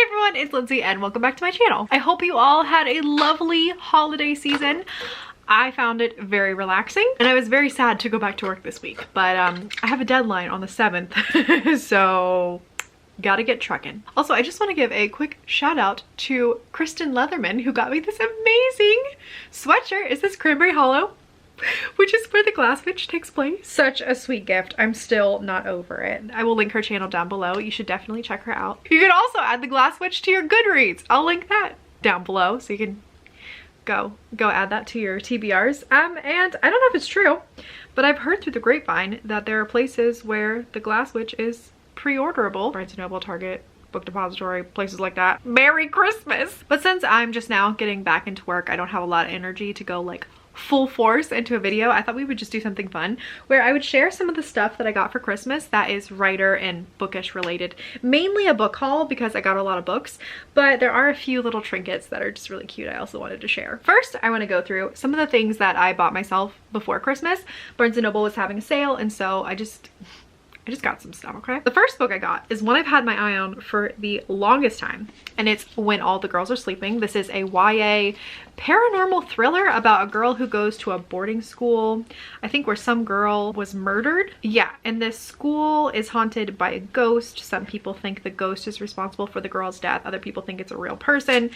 Hi everyone, it's Lindsay and welcome back to my channel. I hope you all had a lovely holiday season. I found it very relaxing and I was very sad to go back to work this week, but I have a deadline on the 7th, so gotta get trucking. Also, I just want to give a quick shout out to Kristen Leatherman, who got me this amazing sweatshirt. Is this Cranberry Hollow? Which is where the Glass Witch takes place. Such a sweet gift. I'm still not over it. I will link her channel down below. You should definitely check her out. You can also add the Glass Witch to your Goodreads. I'll link that down below so you can go add that to your TBRs. And I don't know if it's true, but I've heard through the grapevine that there are places where the Glass Witch is pre-orderable. Barnes & Noble, Target, Book Depository, places like that. Merry Christmas! But since I'm just now getting back into work, I don't have a lot of energy to go like full force into a video. I thought we would just do something fun where I would share some of the stuff that I got for Christmas that is writer and bookish related. Mainly a book haul because I got a lot of books, but there are a few little trinkets that are just really cute I also wanted to share. First, I want to go through some of the things that I bought myself before Christmas. Barnes & Noble was having a sale, and so I just got some stuff, okay? The first book I got is one I've had my eye on for the longest time, and it's When All the Girls Are Sleeping. This is a YA paranormal thriller about a girl who goes to a boarding school, I think where some girl was murdered. Yeah, and this school is haunted by a ghost. Some people think the ghost is responsible for the girl's death. Other people think it's a real person.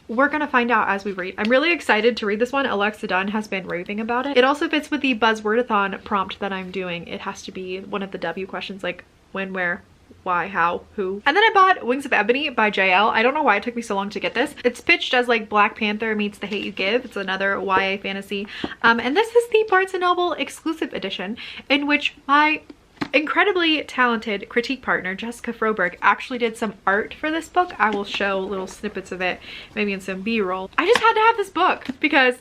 We're gonna find out as we read. I'm really excited to read this one. Alexa Dunn has been raving about it. It also fits with the Buzzwordathon prompt that I'm doing. It has to be one of the W questions, like when, where, why, how, who. And then I bought Wings of Ebony by JL. I don't know why it took me so long to get this. It's pitched as like Black Panther meets The Hate U Give. It's another YA fantasy. And this is the Barnes & Noble exclusive edition, in which my incredibly talented critique partner Jessica Froberg actually did some art for this book. I will show little snippets of it, maybe in some b-roll. I just had to have this book because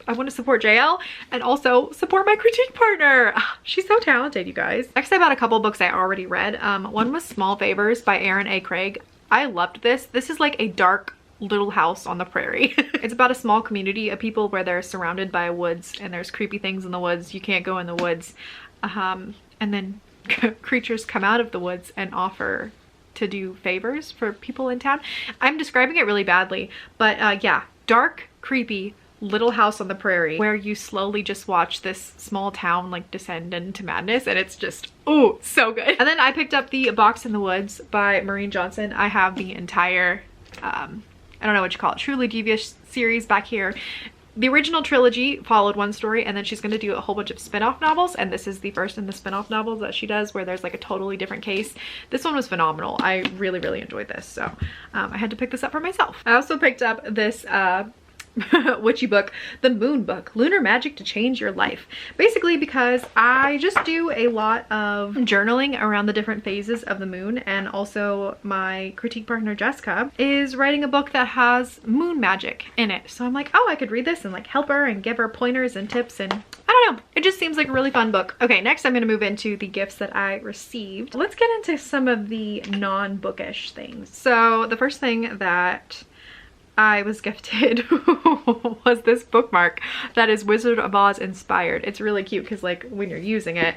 I want to support JL and also support my critique partner. She's so talented, you guys. Next, I bought a couple books I already read. One was Small Favors by Aaron A. Craig. I loved this. This is like a dark little house on the prairie. It's about a small community of people where they're surrounded by woods and there's creepy things in the woods. You can't go in the woods. And then creatures come out of the woods and offer to do favors for people in town. I'm describing it really badly, but yeah, dark, creepy little house on the prairie where you slowly just watch this small town like descend into madness, and it's just, oh, so good. And then I picked up the Box in the Woods by Maureen Johnson. I have the entire, I don't know what you call it, Truly Devious series back here. The original trilogy followed one story, and then she's going to do a whole bunch of spin-off novels, and this is the first in the spin-off novels that she does where there's like a totally different case. This one was phenomenal. I really enjoyed this, so I had to pick this up for myself. I also picked up this witchy book, The Moon Book, Lunar Magic to Change Your Life. Basically because I just do a lot of journaling around the different phases of the moon, and also my critique partner Jessica is writing a book that has moon magic in it. So I'm like, oh, I could read this and like help her and give her pointers and tips, and I don't know, it just seems like a really fun book. Okay, next I'm going to move into the gifts that I received. Let's get into some of the non-bookish things. So the first thing that I was gifted was this bookmark that is Wizard of Oz inspired. It's really cute because like when you're using it,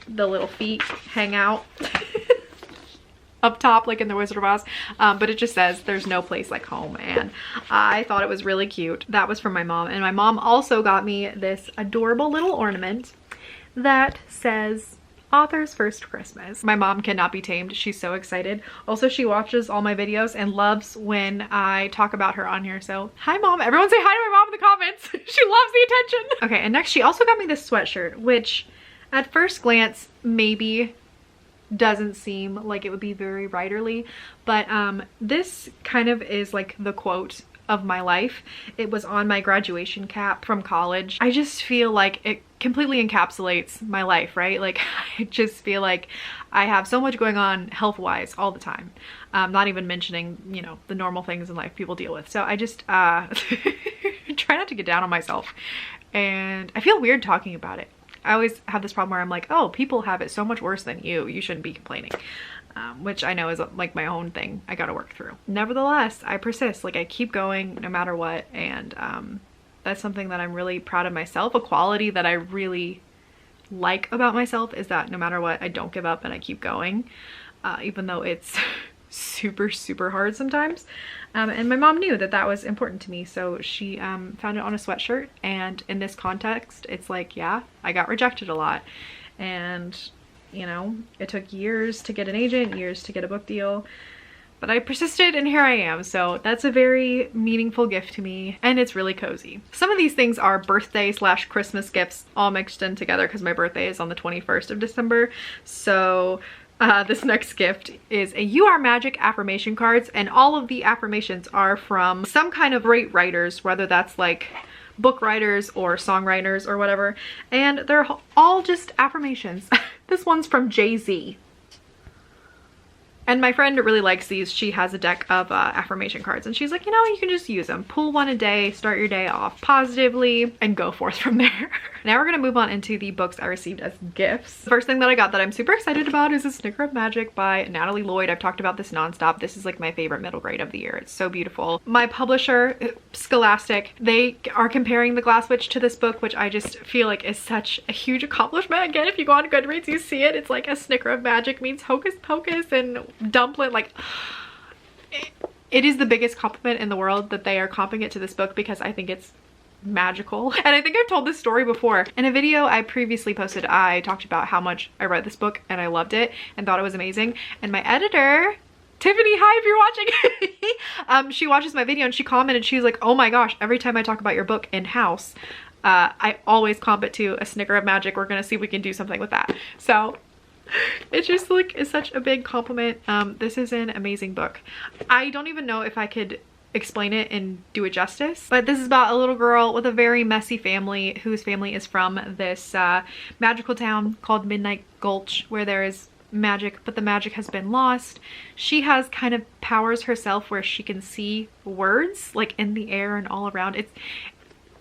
the little feet hang out up top like in the Wizard of Oz, but it just says there's no place like home, and I thought it was really cute. That was from my mom, and my mom also got me this adorable little ornament that says Author's First Christmas. My mom cannot be tamed. She's so excited. Also, she watches all my videos and loves when I talk about her on here. So hi mom. Everyone say hi to my mom in the comments. She loves the attention. Okay, and next she also got me this sweatshirt, which at first glance maybe doesn't seem like it would be very writerly, but this kind of is like the quote of my life. It was on my graduation cap from college. I just feel like it completely encapsulates my life, right? Like I just feel like I have so much going on health-wise all the time. Not even mentioning, you know, the normal things in life people deal with. So I just try not to get down on myself, and I feel weird talking about it. I always have this problem where I'm like, oh, people have it so much worse than you. You shouldn't be complaining. Which I know is like my own thing I gotta work through. Nevertheless, I persist. Like I keep going no matter what, and that's something that I'm really proud of myself. A quality that I really like about myself is that no matter what, I don't give up and I keep going, even though it's super, super hard sometimes. And my mom knew that that was important to me, so she found it on a sweatshirt. And in this context, it's like, yeah, I got rejected a lot. And, you know, it took years to get an agent, years to get a book deal. But I persisted and here I am. So that's a very meaningful gift to me and it's really cozy. Some of these things are birthday / Christmas gifts all mixed in together because my birthday is on the 21st of December. So this next gift is a You Are Magic affirmation cards, and all of the affirmations are from some kind of great writers, whether that's like book writers or songwriters or whatever. And they're all just affirmations. This one's from Jay-Z. And my friend really likes these. She has a deck of affirmation cards and she's like, you know, you can just use them. Pull one a day, start your day off positively, and go forth from there. Now we're gonna move on into the books I received as gifts. The first thing that I got that I'm super excited about is A Snicker of Magic by Natalie Lloyd. I've talked about this nonstop. This is like my favorite middle grade of the year. It's so beautiful. My publisher, Scholastic, they are comparing The Glass Witch to this book, which I just feel like is such a huge accomplishment. Again, if you go on Goodreads, you see it. It's like A Snicker of Magic means Hocus Pocus and dumpling. Like, it is the biggest compliment in the world that they are comping it to this book because I think it's magical. And I think I've told this story before. In a video I previously posted, I talked about how much I read this book and I loved it and thought it was amazing. And my editor, Tiffany, hi if you're watching, she watches my video and she commented, she's like, oh my gosh, every time I talk about your book in-house, I always comp it to A Snicker of Magic. We're gonna see if we can do something with that. So it's just like, it's such a big compliment. This is an amazing book. I don't even know if I could explain it and do it justice, but this is about a little girl with a very messy family whose family is from this magical town called Midnight Gulch, where there is magic, but the magic has been lost. She has kind of powers herself where she can see words like in the air and all around.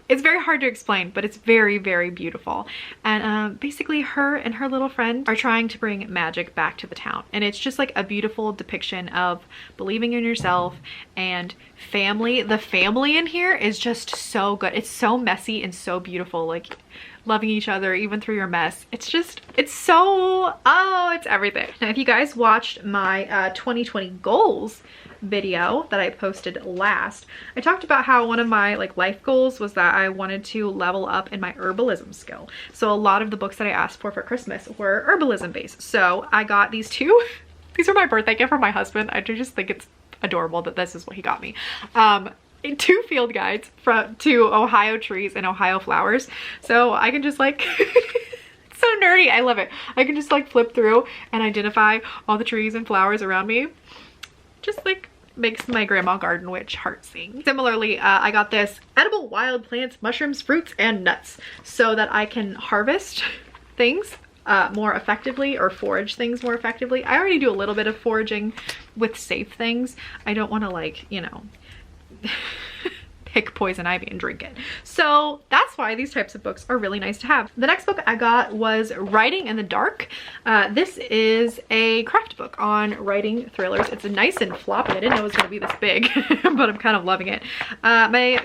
It's very hard to explain, but it's very, very beautiful. And basically her and her little friend are trying to bring magic back to the town. And it's just like a beautiful depiction of believing in yourself and family. The family in here is just so good. It's so messy and so beautiful. Like loving each other even through your mess. It's just, it's so, oh, it's everything. Now, if you guys watched my 2020 goals video that I posted last, I talked about how one of my like life goals was that I wanted to level up in my herbalism skill. So a lot of the books that I asked for Christmas were herbalism based. So I got these two. These are my birthday gift from my husband. I just think it's adorable that this is what he got me. Two field guides to Ohio trees and Ohio flowers. So I can just like, it's so nerdy. I love it. I can just like flip through and identify all the trees and flowers around me. Just like makes my grandma garden witch heart sing. Similarly, I got this edible wild plants, mushrooms, fruits, and nuts so that I can harvest things more effectively or forage things more effectively. I already do a little bit of foraging with safe things. I don't want to like, you know, pick poison ivy and drink it. So that's why these types of books are really nice to have. The next book I got was Writing in the Dark. This is a craft book on writing thrillers. It's nice and floppy. I didn't know it was going to be this big, but I'm kind of loving it. My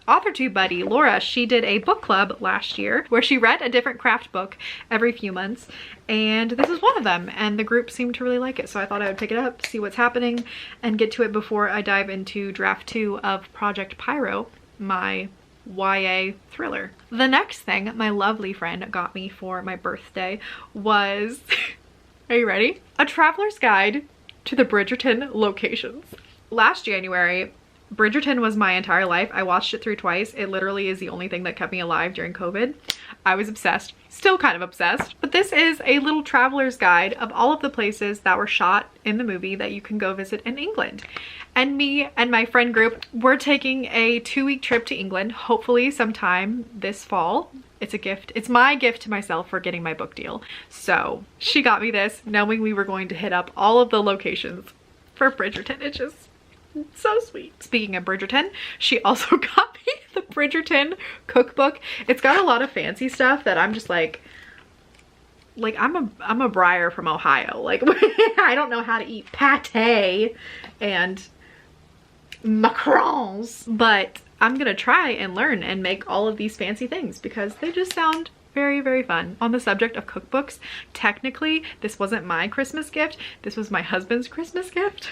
Authortuber buddy Laura, she did a book club last year where she read a different craft book every few months, and this is one of them, and the group seemed to really like it, so I thought I would pick it up, see what's happening, and get to it before I dive into draft 2 of Project Pyro, my YA thriller. The next thing my lovely friend got me for my birthday was are you ready? A traveler's guide to the Bridgerton locations. Last January, Bridgerton was my entire life. I watched it through twice. It literally is the only thing that kept me alive during COVID. I was obsessed, still kind of obsessed. But this is a little traveler's guide of all of the places that were shot in the movie that you can go visit in England. And me and my friend group, we're taking a 2-week trip to England, hopefully sometime this fall. It's a gift. It's my gift to myself for getting my book deal. So she got me this knowing we were going to hit up all of the locations for Bridgerton. It's just so sweet. Speaking of Bridgerton, she also got me the Bridgerton cookbook. It's got a lot of fancy stuff that I'm just like I'm a Briar from Ohio. Like I don't know how to eat pate and macarons, but I'm gonna try and learn and make all of these fancy things because they just sound Very, very fun. On the subject of cookbooks, technically this wasn't my Christmas gift, this was my husband's Christmas gift,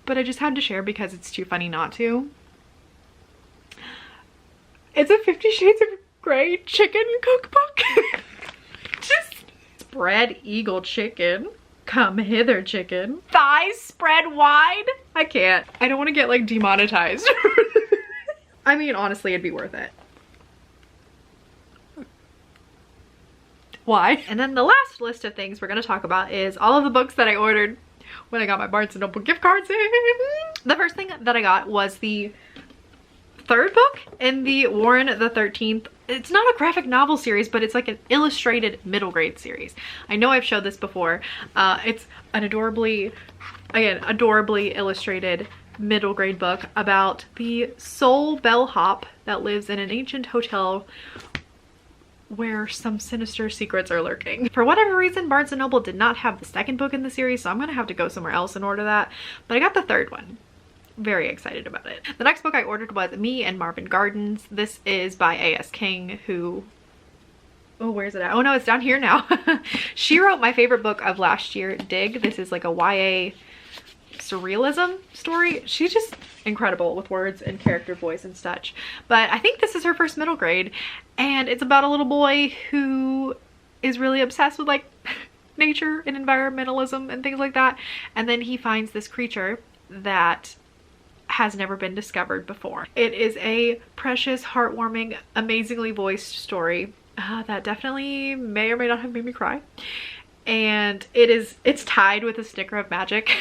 but I just had to share because it's too funny not to. It's a 50 Shades of Grey chicken cookbook. Just spread eagle chicken. Come hither chicken. Thighs spread wide. I can't. I don't want to get like demonetized. I mean, honestly, it'd be worth it. Why? And then the last list of things we're going to talk about is all of the books that I ordered when I got my Barnes & Noble gift cards in. The first thing that I got was the third book in the Warren the 13th. It's not a graphic novel series, but it's like an illustrated middle grade series. I know I've showed this before. It's an adorably illustrated middle grade book about the soul bellhop that lives in an ancient hotel where some sinister secrets are lurking. For whatever reason, Barnes & Noble did not have the second book in the series, so I'm gonna have to go somewhere else and order that. But I got the third one. Very excited about it. The next book I ordered was Me and Marvin Gardens. This is by A.S. King, who... oh, where's it at? Oh no, it's down here now. She wrote my favorite book of last year, Dig. This is like a YA surrealism story. She's just incredible with words and character voice and such. But I think this is her first middle grade, and it's about a little boy who is really obsessed with like nature and environmentalism and things like that. And then he finds this creature that has never been discovered before. It is a precious, heartwarming, amazingly voiced story that definitely may or may not have made me cry. And it's tied with a Snicker of Magic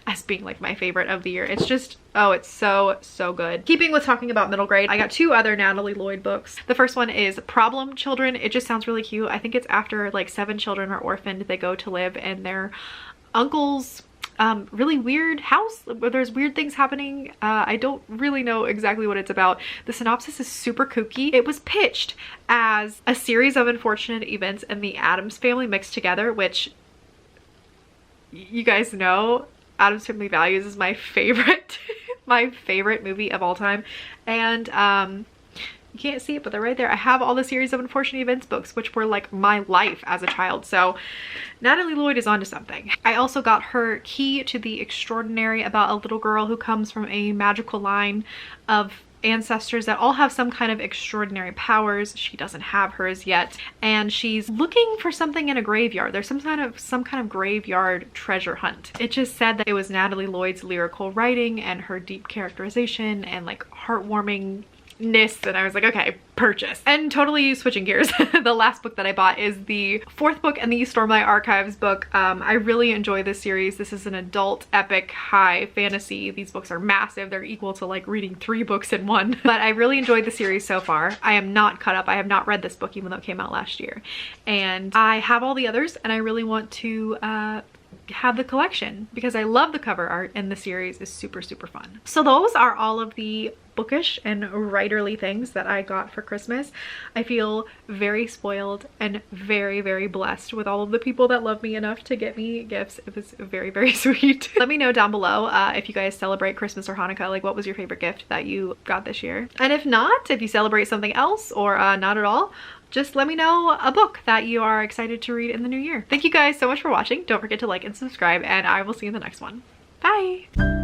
as being like my favorite of the year. It's just, oh, it's so good. Keeping with talking about middle grade, I got two other Natalie Lloyd books. The first one is Problem Children. It just sounds really cute. I think it's after like 7 children are orphaned. They go to live in their uncle's really weird house where there's weird things happening. I don't really know exactly what it's about. The synopsis is super kooky. It was pitched as a series of unfortunate events and the Addams Family mixed together, which you guys know Addams Family Values is my favorite my favorite movie of all time. And you can't see it, but they're right there. I have all the series of unfortunate events books, which were like my life as a child. So Natalie Lloyd is onto something. I also got her Key to the Extraordinary, about a little girl who comes from a magical line of ancestors that all have some kind of extraordinary powers. She doesn't have hers yet, and she's looking for something in a graveyard. There's some kind of graveyard treasure hunt. It just said that it was Natalie Lloyd's lyrical writing and her deep characterization and like heartwarming, and I was like, okay, purchase. And totally switching gears, the last book that I bought is the fourth book in the Stormlight Archives book. I really enjoy this series. This is an adult epic high fantasy. These books are massive. They're equal to like reading 3 books in one. But I really enjoyed the series so far. I am not caught up. I have not read this book even though it came out last year. And I have all the others, and I really want to have the collection because I love the cover art, and the series is super fun. So those are all of the bookish and writerly things that I got for Christmas. I feel very spoiled and very blessed with all of the people that love me enough to get me gifts. It was very sweet. Let me know down below if you guys celebrate Christmas or Hanukkah, like what was your favorite gift that you got this year? And if not, if you celebrate something else or not at all, just let me know a book that you are excited to read in the new year. Thank you guys so much for watching. Don't forget to like and subscribe, and I will see you in the next one. Bye!